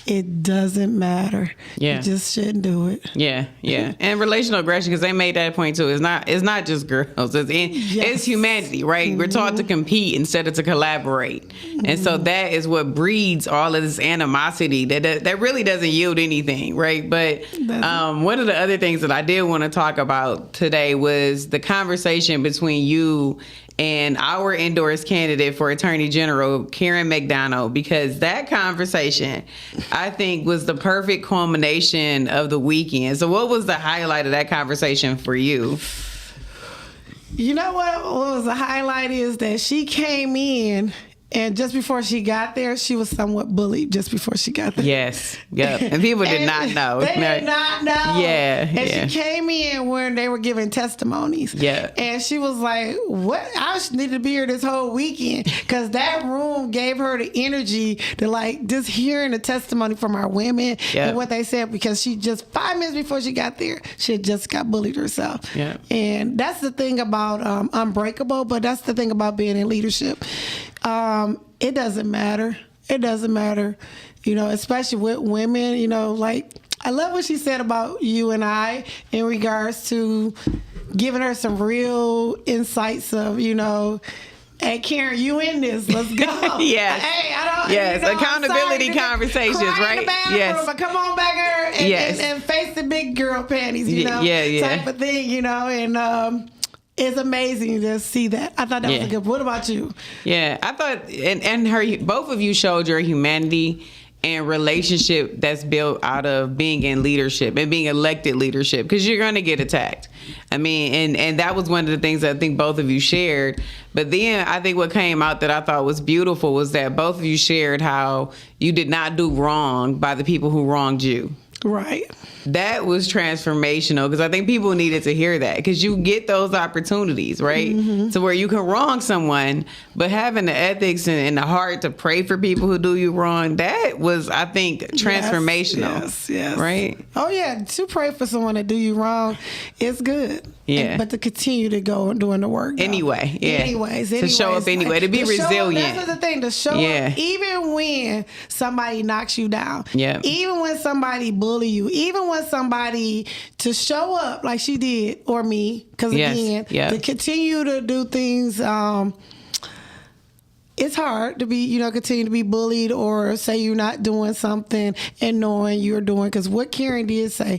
S5: it doesn't matter.
S4: Yeah.
S5: You just shouldn't do it.
S4: Yeah, yeah, and relational aggression, because they made that point too. It's not just girls. It's humanity, right? We're taught to compete instead of to collaborate, and so that is what breeds all of this animosity that really doesn't yield anything, right? But one of the other things that I did want to talk about today was the conversation between you and our endorsed candidate for Attorney General, Karen McDonald, because that conversation, I think, was the perfect culmination of the weekend. So what was the highlight of that conversation for you?
S5: You know what was the highlight is that she came in, and just before she got there, she was somewhat bullied just before she got there.
S4: Yes. Yep. And people did not know.
S5: They did not know.
S4: Yeah.
S5: And
S4: Yeah.
S5: she came in when they were giving testimonies.
S4: Yeah.
S5: And she was like, what? I need to be here this whole weekend, because that room gave her the energy to like just hearing the testimony from our women
S4: Yeah.
S5: and what they said, because she just 5 minutes before she got there, she had just got bullied herself.
S4: Yeah.
S5: And that's the thing about Unbreakable, but that's the thing about being in leadership. It doesn't matter. It doesn't matter, you know, especially with women, you know, like I love what she said about you and I in regards to giving her some real insights of, you know, hey, Karen, you in this. Let's go.
S4: Yes.
S5: Hey, I don't.
S4: Yes,
S5: you know, I'm
S4: accountability
S5: sorry to
S4: conversations,
S5: cry in
S4: right?
S5: the bathroom,
S4: Yes.
S5: but come on back here and,
S4: Yes.
S5: and face the big girl panties, you know,
S4: Yeah.
S5: type of thing, you know, and it's amazing to see that. I thought that was a good. What about you?
S4: Yeah, I thought, and her, both of you showed your humanity and relationship that's built out of being in leadership and being elected leadership, because you're going to get attacked. I mean, and that was one of the things that I think both of you shared. But then I think what came out that I thought was beautiful was that both of you shared how you did not do wrong by the people who wronged you.
S5: Right.
S4: That was transformational, because I think people needed to hear that, because you get those opportunities, right? To where you can wrong someone, but having the ethics and the heart to pray for people who do you wrong, that was, I think, transformational.
S5: Yes.
S4: Right?
S5: Oh, yeah. To pray for someone that do you wrong is good.
S4: Yeah.
S5: But to continue to go doing the work. though.
S4: Anyway, yeah.
S5: Anyways.
S4: To show up anyway, to be
S5: show up,
S4: resilient.
S5: that's the thing, to show
S4: Yeah.
S5: up even when somebody knocks you down.
S4: Yeah.
S5: Even when somebody bully you. Even when somebody, to show up like she did, or me. Because
S4: Yes.
S5: again,
S4: Yeah.
S5: to continue to do things, it's hard to be, you know, continue to be bullied or say you're not doing something and knowing you're doing. Because what Karen did say,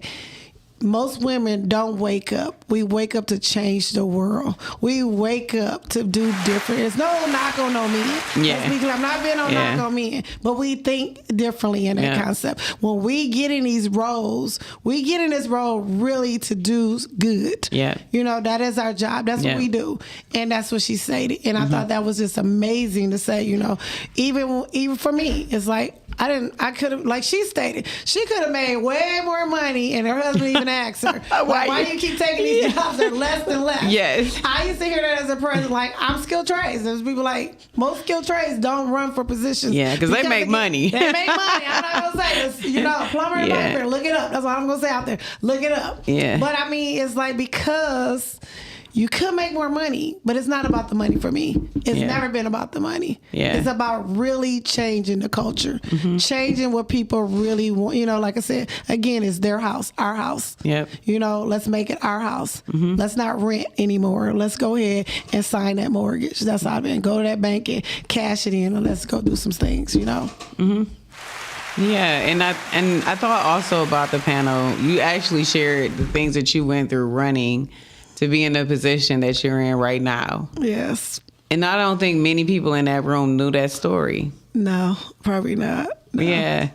S5: most women don't wake up. We wake up to change the world. We wake up to do different. There's no knock on no men.
S4: Yeah.
S5: Let's be clear. I'm not being no knock on men, but we think differently in that concept. When we get in these roles, we get in this role really to do good.
S4: Yeah.
S5: You know, that is our job. That's what we do. And that's what she stated. And I thought that was just amazing to say, you know, even for me, it's like, I could have, like she stated, she could have made way more money, and her husband even asked her, why you keep taking these jobs that are less than less?
S4: Yes.
S5: I used to hear that as a person, like, I'm skilled trades. There's people like, most skilled trades don't run for positions.
S4: Yeah, because they make money.
S5: They make money. I'm not going to say this. You know, plumber and piper, look it up. That's what I'm going to say out there. Look it up.
S4: Yeah.
S5: But I mean, it's like, because you could make more money, but it's not about the money for me. It's never been about the money.
S4: Yeah.
S5: It's about really changing the culture, changing what people really want. You know, like I said, again, it's their house, our house.
S4: Yep.
S5: You know, let's make it our house. Let's not rent anymore. Let's go ahead and sign that mortgage. That's how I've been. Go to that bank and cash it in, and let's go do some things, you know.
S4: Yeah, and I thought also about the panel, you actually shared the things that you went through running to be in the position that you're in right now.
S5: Yes.
S4: And I don't think many people in that room knew that story.
S5: No, probably not. No.
S4: Yeah.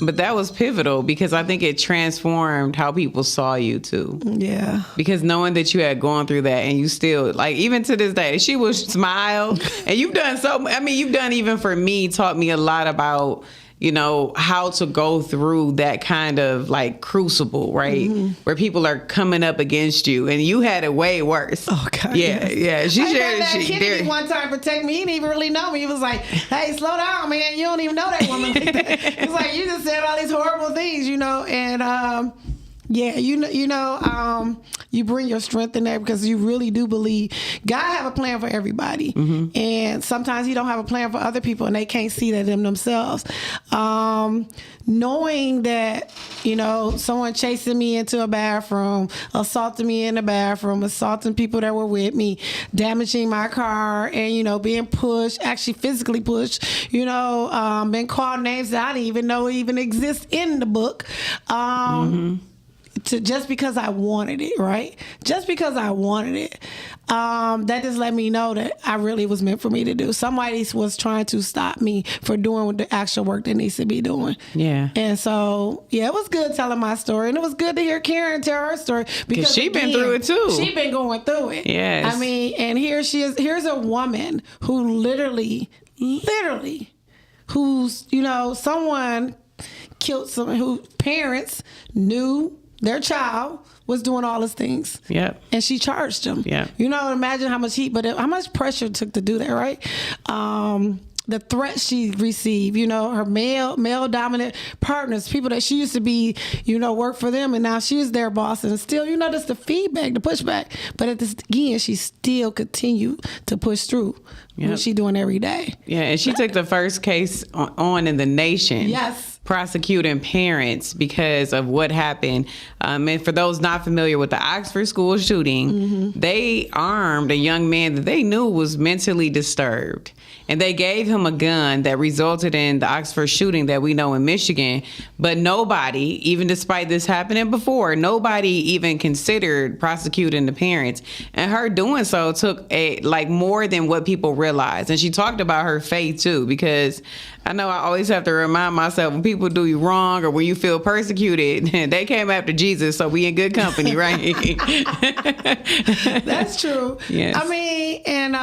S4: But that was pivotal because I think it transformed how people saw you too.
S5: Yeah.
S4: Because knowing that you had gone through that and you still, like, even to this day, she would smile. And you've done even for me, taught me a lot about, you know, how to go through that kind of like crucible, right? Where people are coming up against you, and you had it way worse.
S5: Oh God.
S4: Yeah,
S5: yes.
S4: yeah.
S5: I shared that Kennedy one time protect me. He didn't even really know me. He was like, "Hey, slow down, man. You don't even know that woman like that." He's like, "You just said all these horrible things, you know." And yeah, you bring your strength in there because you really do believe God have a plan for everybody. And sometimes he don't have a plan for other people and they can't see that in themselves. Knowing that, you know, someone chasing me into a bathroom, assaulting me in the bathroom, assaulting people that were with me, damaging my car, and, you know, being pushed, actually physically pushed, you know, been called names that I didn't even know even exist in the book. To just because I wanted it, right? Just because I wanted it. That just let me know that I really was meant for me to do. Somebody was trying to stop me for doing the actual work that needs to be doing.
S4: Yeah.
S5: And so, yeah, it was good telling my story. And it was good to hear Karen tell her story. Because
S4: she been through it too.
S5: She been going through it.
S4: Yes.
S5: I mean, and here she is. Here's a woman who literally, who's, you know, someone killed someone whose parents knew their child was doing all these things.
S4: Yep.
S5: And she charged him.
S4: Yeah.
S5: You know, imagine how much heat, but how much pressure it took to do that, right? The threats she received, you know, her male dominant partners, people that she used to be, you know, work for them, and now she's their boss, and still, you know, that's the feedback, the pushback. But at this again, she still continued to push through what she doing every day.
S4: Yeah, and she took the first case on in the nation.
S5: Yes.
S4: Prosecuting parents because of what happened. And for those not familiar with the Oxford school shooting, they armed a young man that they knew was mentally disturbed. And they gave him a gun that resulted in the Oxford shooting that we know in Michigan. But nobody, even despite this happening before, nobody even considered prosecuting the parents. And her doing so took more than what people realize. And she talked about her faith too, because I know I always have to remind myself when people do you wrong or when you feel persecuted, they came after Jesus, so we in good company, right?
S5: That's true.
S4: Yes.
S5: I mean, and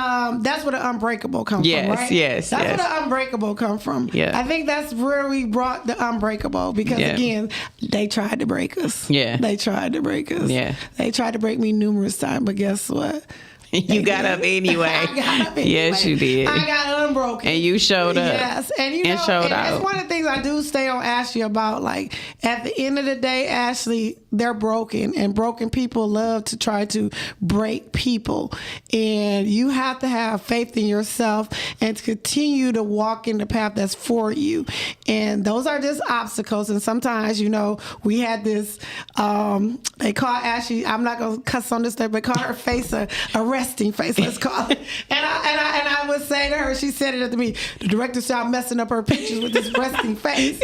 S5: that's where the Unbreakable comes from, right?
S4: Yes.
S5: That's where the Unbreakable come from.
S4: Yeah.
S5: I think that's where we brought the Unbreakable because, again, they tried to break us.
S4: Yeah.
S5: They tried to break us.
S4: Yeah.
S5: They tried to break me numerous times, but guess what?
S4: You got up anyway.
S5: I got up anyway.
S4: Yes, you did.
S5: I got unbroken.
S4: And you showed up.
S5: Yes. And you know,
S4: and showed out.
S5: It's one of the things I do stay on Ashley about. Like, at the end of the day, Ashley, they're broken. And broken people love to try to break people. And you have to have faith in yourself and to continue to walk in the path that's for you. And those are just obstacles. And sometimes, you know, we had this, they call Ashley, I'm not going to cuss on this thing, but call her face a resting face, let's call it. And I would say to her, she said it to me, the director said I'm messing up her pictures with this resting face.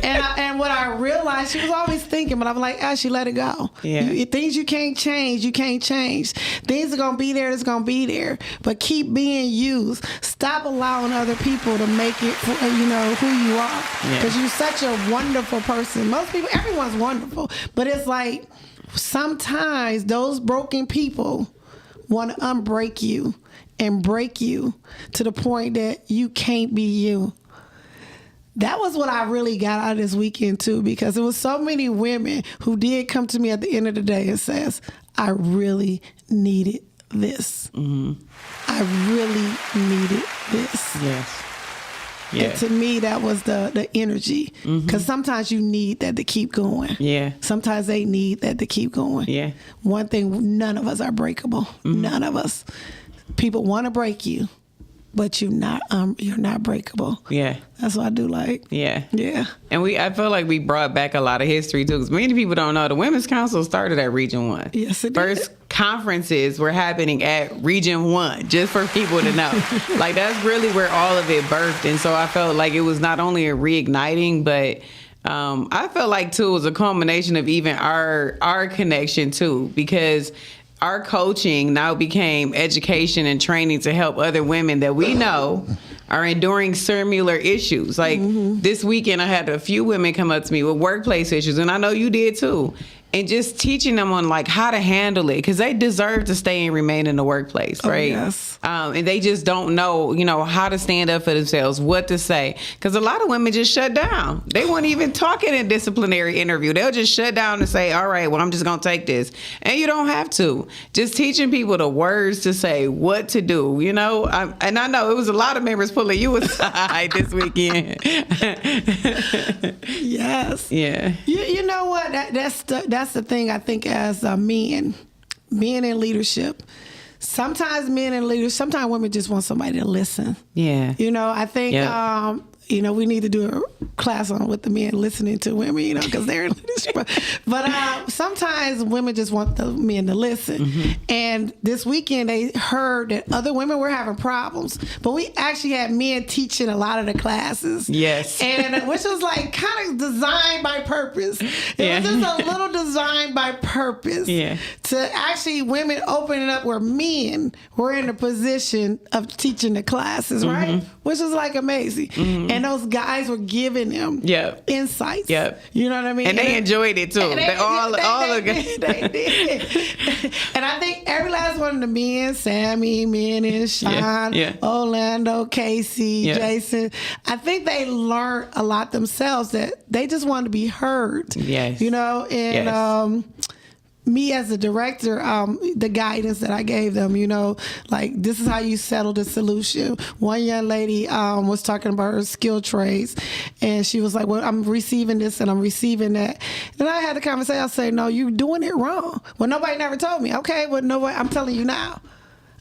S5: And what I realized, she was always thinking, but I'm like, Ashley, let it go.
S4: Yeah.
S5: Things you can't change, you can't change. Things are going to be there, it's going to be there. But keep being you. Stop allowing other people to make it, who you are. Because you're such a wonderful person. Most people, everyone's wonderful. But it's like, sometimes those broken people want to unbreak you and break you to the point that you can't be you. That was what I really got out of this weekend too, because there was so many women who did come to me at the end of the day and says, I really needed this. Mm-hmm. I really needed this.
S4: Yes. Yeah.
S5: And to me, that was the energy. Because sometimes you need that to keep going.
S4: Yeah.
S5: Sometimes they need that to keep going.
S4: Yeah.
S5: One thing, none of us are breakable. None of us. People want to break you, but you're not breakable.
S4: Yeah.
S5: That's what I do like.
S4: Yeah.
S5: Yeah.
S4: And I feel like we brought back a lot of history too, because many people don't know the Women's Council started at Region 1.
S5: Yes, it
S4: First
S5: did.
S4: conferences were happening at Region 1, just for people to know. Like, that's really where all of it birthed. And so I felt like it was not only a reigniting, but I felt like too it was a culmination of even our connection too, because our coaching now became education and training to help other women that we know are enduring similar issues. Like this weekend, I had a few women come up to me with workplace issues, and I know you did too. And just teaching them on like how to handle it, because they deserve to stay and remain in the workplace, right?
S5: Oh, yes.
S4: And they just don't know, how to stand up for themselves, what to say. Because a lot of women just shut down. They won't even talk in a disciplinary interview. They'll just shut down and say, all right, well, I'm just going to take this. And you don't have to. Just teaching people the words to say, what to do, and I know it was a lot of members pulling you aside this weekend.
S5: Yes.
S4: Yeah.
S5: You know what? That's the thing I think as men in leadership. Sometimes sometimes women just want somebody to listen.
S4: Yeah.
S5: I think, we need to do a class on what the men listening to women, because they're in leadership. But sometimes women just want the men to listen. Mm-hmm. And this weekend they heard that other women were having problems, but we actually had men teaching a lot of the classes.
S4: Yes.
S5: And which was like kind of designed by purpose. It was just a little designed by purpose.
S4: Yeah.
S5: To actually women opening up where men were in the position of teaching the classes, right? Which was like amazing. Mm-hmm. And those guys were giving them insights.
S4: Yep.
S5: You know what I mean?
S4: And they enjoyed it too. They
S5: did. And I think every last one of the men, Sammy, and Sean, Orlando, Casey, Jason, I think they learned a lot themselves that they just wanted to be heard.
S4: Yes.
S5: And me as a director, the guidance that I gave them, like this is how you settle the solution. One young lady was talking about her skill trades, and she was like, well, I'm receiving this and I'm receiving that. Then I had the conversation. I said, no, you're doing it wrong. Well, nobody never told me. Okay, well, nobody, I'm telling you now.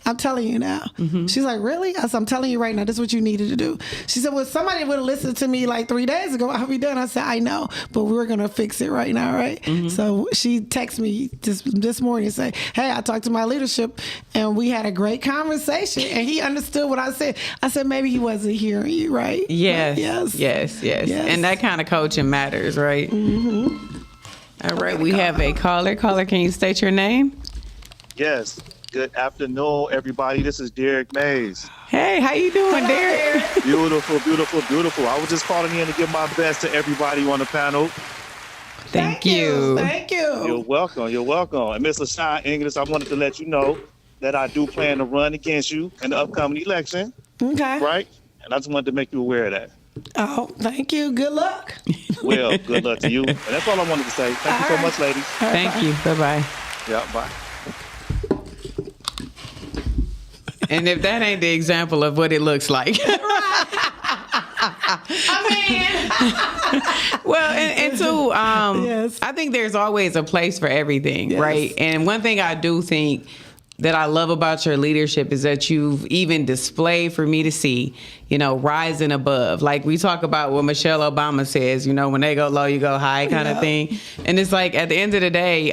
S5: Mm-hmm. She's like, really? I said, I'm telling you right now, this is what you needed to do. She said, well, somebody would have listened to me like 3 days ago. I'll be done. I said, I know, but we're going to fix it right now, right? Mm-hmm. So she texted me this morning and said, hey, I talked to my leadership and we had a great conversation and he understood what I said. I said, maybe he wasn't hearing you, right?
S4: Yes. And that kind of coaching matters, right?
S5: Mm-hmm.
S4: All right, we have a caller. Caller, can you state your name?
S6: Yes. Good afternoon, everybody. This is Derek Mays.
S4: Hey, how you doing, Derek?
S6: Beautiful, beautiful, beautiful. I was just calling in to give my best to everybody on the panel.
S4: Thank you.
S5: Thank you.
S6: You're welcome. You're welcome. And Ms. LaShawn Inglis, I wanted to let you know that I do plan to run against you in the upcoming election.
S5: Okay.
S6: Right? And I just wanted to make you aware of that.
S5: Oh, thank you. Good luck.
S6: Well, good luck to you. And that's all I wanted to say. Thank you so much, ladies.
S4: Thank you. Bye-bye.
S6: Yeah, bye.
S4: And if that ain't the example of what it looks like. Well, and two,
S5: yes.
S4: I think there's always a place for everything, right? And one thing I do think that I love about your leadership is that you've even displayed for me to see, rising above. Like we talk about what Michelle Obama says, when they go low, you go high kind of thing. And it's like at the end of the day,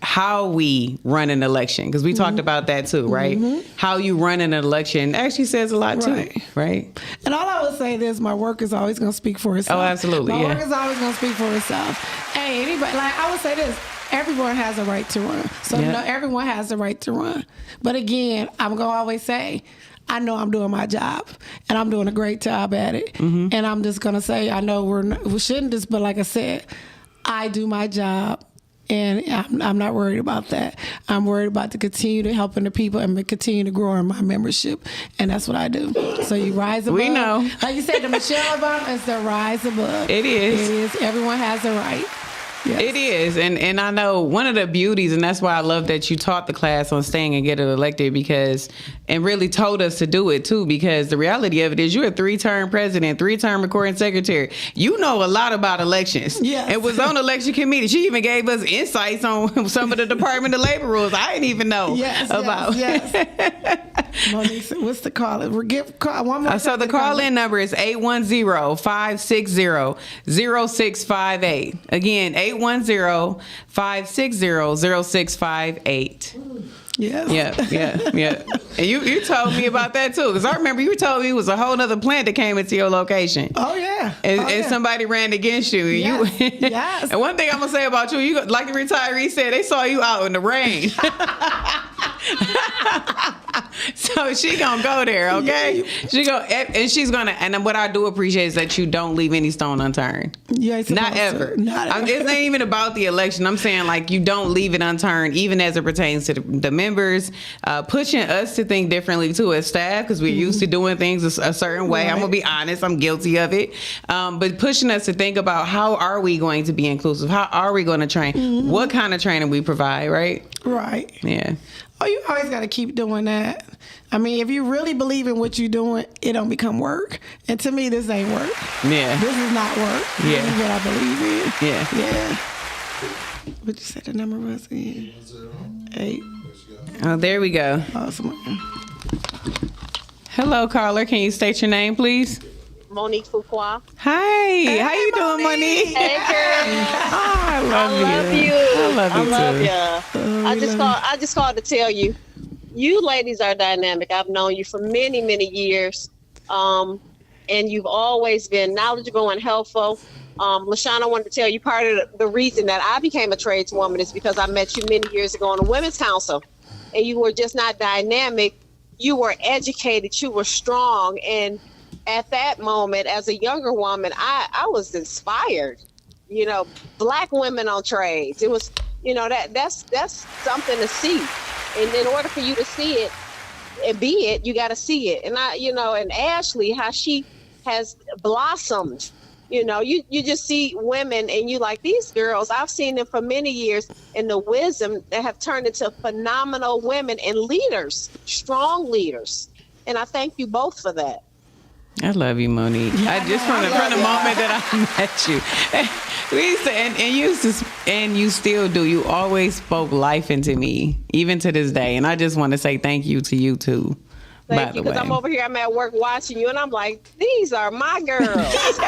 S4: how we run an election, because we talked about that too, right? How you run an election actually says a lot too, right?
S5: And all I would say is my work is always going to speak for itself.
S4: Oh, absolutely,
S5: My
S4: yeah.
S5: work is always going to speak for itself. Hey, anybody, like I would say this, everyone has a right to run. So
S4: Yeah.
S5: no, everyone has the right to run. But again, I'm going to always say, I know I'm doing my job, and I'm doing a great job at it. And I'm just going to say, I know we shouldn't just, but like I said, I do my job. And I'm not worried about that. I'm worried about to continue to helping the people and continue to grow in my membership. And that's what I do. So you rise above.
S4: We know.
S5: Like you said, the Michelle Obama is the rise above.
S4: It is.
S5: It is. Everyone has a right. Yes.
S4: It is. And I know one of the beauties, and that's why I love that you taught the class on staying and getting elected, and really told us to do it too, because the reality of it is you're a 3-term president, 3-term recording secretary. You know a lot about elections.
S5: Yes.
S4: And was on election committee. She even gave us insights on some of the Department of Labor rules I didn't even know about.
S5: Yes. Monique, what's the call? One more.
S4: So the call-in number is 810-560-0658. Again, 810-560-0658.
S5: Yes.
S4: Yeah. And you told me about that too, because I remember you told me it was a whole other plant that came into your location.
S5: Oh, yeah.
S4: And somebody ran against you. And
S5: Yes.
S4: you,
S5: Yes.
S4: And one thing I'm gonna say about you, like the retiree said, they saw you out in the rain. So she gonna go there, okay? She's gonna. And what I do appreciate is that you don't leave any stone unturned.
S5: You ain't
S4: Not
S5: supposed
S4: ever.
S5: to. Not ever.
S4: It's not even about the election. I'm saying like you don't leave it unturned, even as it pertains to the members, pushing us to think differently too as staff, because we're used to doing things a certain way.
S5: Right.
S4: I'm gonna be honest, I'm guilty of it. But pushing us to think about how are we going to be inclusive? How are we going to train? What kind of training we provide, right?
S5: Right.
S4: Yeah.
S5: Oh, you always got to keep doing that. I mean, if you really believe in what you're doing, it don't become work. And to me, this ain't work.
S4: Yeah.
S5: This is not work.
S4: Yeah.
S5: This is what I believe in.
S4: Yeah.
S5: Yeah. What you said the number was again? 8.
S4: Oh, there we go.
S5: Awesome.
S4: Hello, caller. Can you state your name, please?
S7: Monique Fuqua.
S4: Hi. How you doing, Monique?
S7: Hey, girl.
S4: Oh, I love you.
S7: I love
S4: too.
S7: ya. I just called to tell you, you ladies are dynamic. I've known you for many, many years, and you've always been knowledgeable and helpful. LaShawn, I wanted to tell you part of the reason that I became a tradeswoman is because I met you many years ago on the Women's Council, and you were just not dynamic. You were educated. You were strong, and at that moment, as a younger woman, I was inspired. You know, Black women on trades. It was, that's something to see. And in order for you to see it and be it, you got to see it. And and Ashley, how she has blossomed. You just see women and you like, these girls, I've seen them for many years, and the wisdom that have turned into phenomenal women and leaders, strong leaders. And I thank you both for that.
S4: I love you, Monique. I just from the moment that I met you, we used to, and you still do. You always spoke life into me, even to this day. And I just want to say thank you to you too.
S7: Thank you, because I'm over here. I'm at work watching you, and I'm like, these are my girls. These are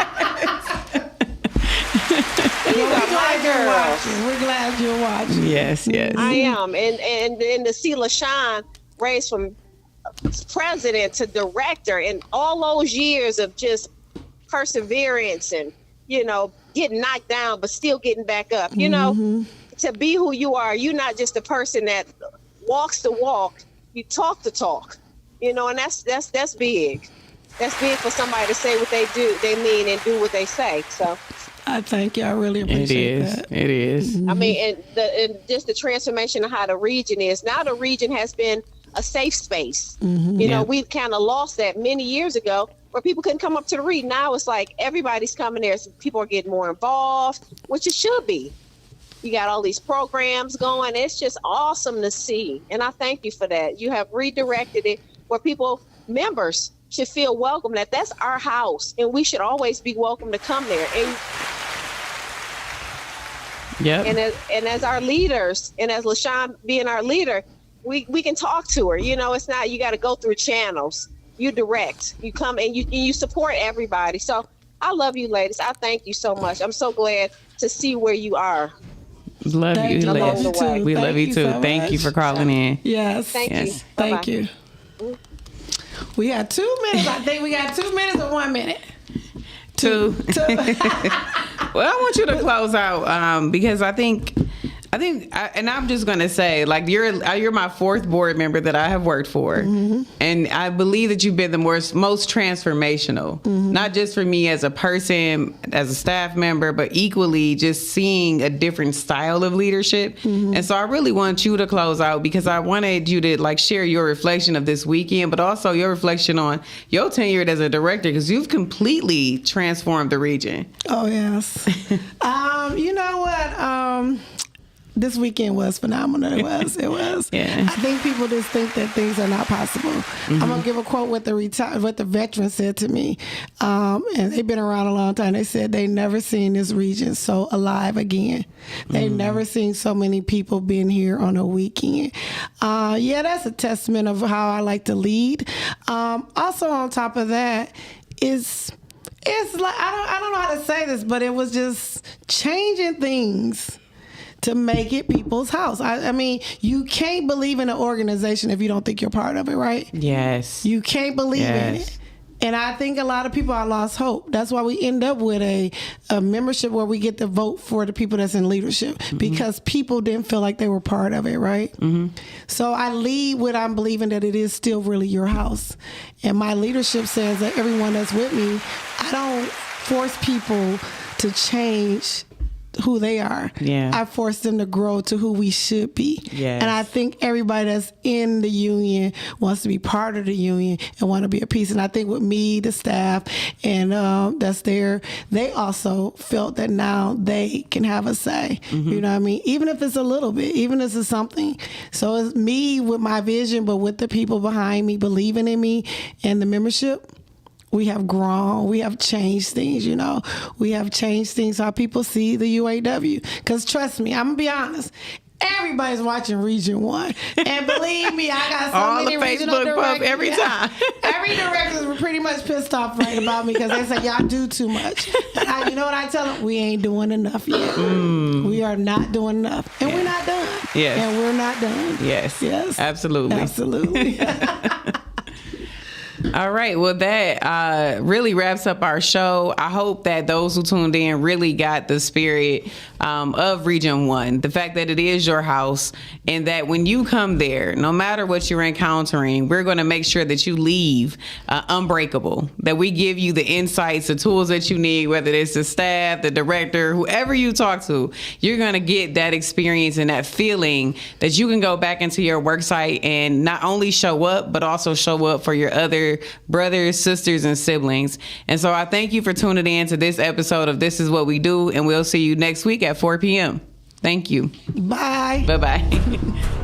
S7: my girls.
S5: We're glad you're watching.
S4: Yes.
S7: I am, and to see LaShawn raised from president to director, and all those years of just perseverance and getting knocked down but still getting back up. To be who you are, you're not just a person that walks the walk, you talk the talk. And that's big. That's big for somebody to say what they mean and do what they say. So
S5: I thank you. I really appreciate that.
S4: It is.
S7: I mean, and just the transformation of how the region is. Now the region has been a safe space. We kind of lost that many years ago, where people couldn't come up to the region. Now it's like everybody's coming there. So people are getting more involved, which it should be. You got all these programs going. It's just awesome to see. And I thank you for that. You have redirected it where members should feel welcome, that's our house, and we should always be welcome to come there. And as our leaders, and as LaShawn being our leader, we can talk to her. It's not, you got to go through channels. You direct, you come, and you support everybody. So I love you, ladies. I thank you so much. I'm so glad to see where you are.
S4: Love you,
S5: Thank
S4: Les.
S5: you too.
S4: We
S5: Thank
S4: love you
S5: you
S4: too.
S5: so
S4: Thank you
S5: much.
S4: for calling in.
S5: Yes.
S7: Thank you.
S4: Yes.
S5: Thank
S7: Bye-bye.
S5: you. We had 2 minutes. I think we got 2 minutes or 1 minute.
S4: Two. Well, I want you to close out because I think, and I'm just gonna say, like you're my 4th board member that I have worked for, and I believe that you've been the most transformational, not just for me as a person, as a staff member, but equally just seeing a different style of leadership. And so I really want you to close out because I wanted you to like share your reflection of this weekend, but also your reflection on your tenure as a director because you've completely transformed the region.
S5: Oh, yes. You know what? This weekend was phenomenal. It was.
S4: Yeah.
S5: I think people just think that things are not possible. I'm gonna give a quote what the veteran said to me, and they've been around a long time. They said they never seen this region so alive again. They've never seen so many people being here on a weekend. Yeah, that's a testament of how I like to lead. Also, on top of that, it's like I don't know how to say this, but it was just changing things to make it people's house. I mean, you can't believe in an organization if you don't think you're part of it, right?
S4: Yes.
S5: You can't believe in
S4: Yes.
S5: it. And I think a lot of people are lost hope. That's why we end up with a membership where we get to vote for the people that's in leadership because people didn't feel like they were part of it, right? So I lead with I'm believing that it is still really your house. And my leadership says that everyone that's with me, I don't force people to change who they are.
S4: Yeah.
S5: I force them to grow to who we should be.
S4: Yes.
S5: And I think everybody that's in the union wants to be part of the union and want to be a piece. And I think with me, the staff, and that's there, they also felt that now they can have a say. You know what I mean? Even if it's a little bit, even if it's something. So it's me with my vision, but with the people behind me believing in me and the membership. We have grown. We have changed things, you know. We have changed things how people see the UAW. Because trust me, I'm going to be honest. Everybody's watching Region 1. And believe me, I got so
S4: All
S5: many
S4: the
S5: regional
S4: Facebook posts
S5: directors.
S4: every time.
S5: Every directors were pretty much pissed off right about me because they say, y'all do too much. And you know what I tell them? We ain't doing enough yet. We are not doing enough. And we're not done.
S4: Yes.
S5: And we're not done.
S4: Yes.
S5: Yes.
S4: Absolutely.
S5: Absolutely.
S4: All right. Well, that really wraps up our show. I hope that those who tuned in really got the spirit of Region 1, the fact that it is your house, and that when you come there, no matter what you're encountering, we're going to make sure that you leave unbreakable, that we give you the insights, the tools that you need, whether it's the staff, the director, whoever you talk to, you're going to get that experience and that feeling that you can go back into your work site and not only show up, but also show up for your other brothers, sisters, and siblings. And so I thank you for tuning in to this episode of This Is What We Do, and we'll see you next week at 4 p.m. Thank you.
S5: Bye.
S4: Bye-bye.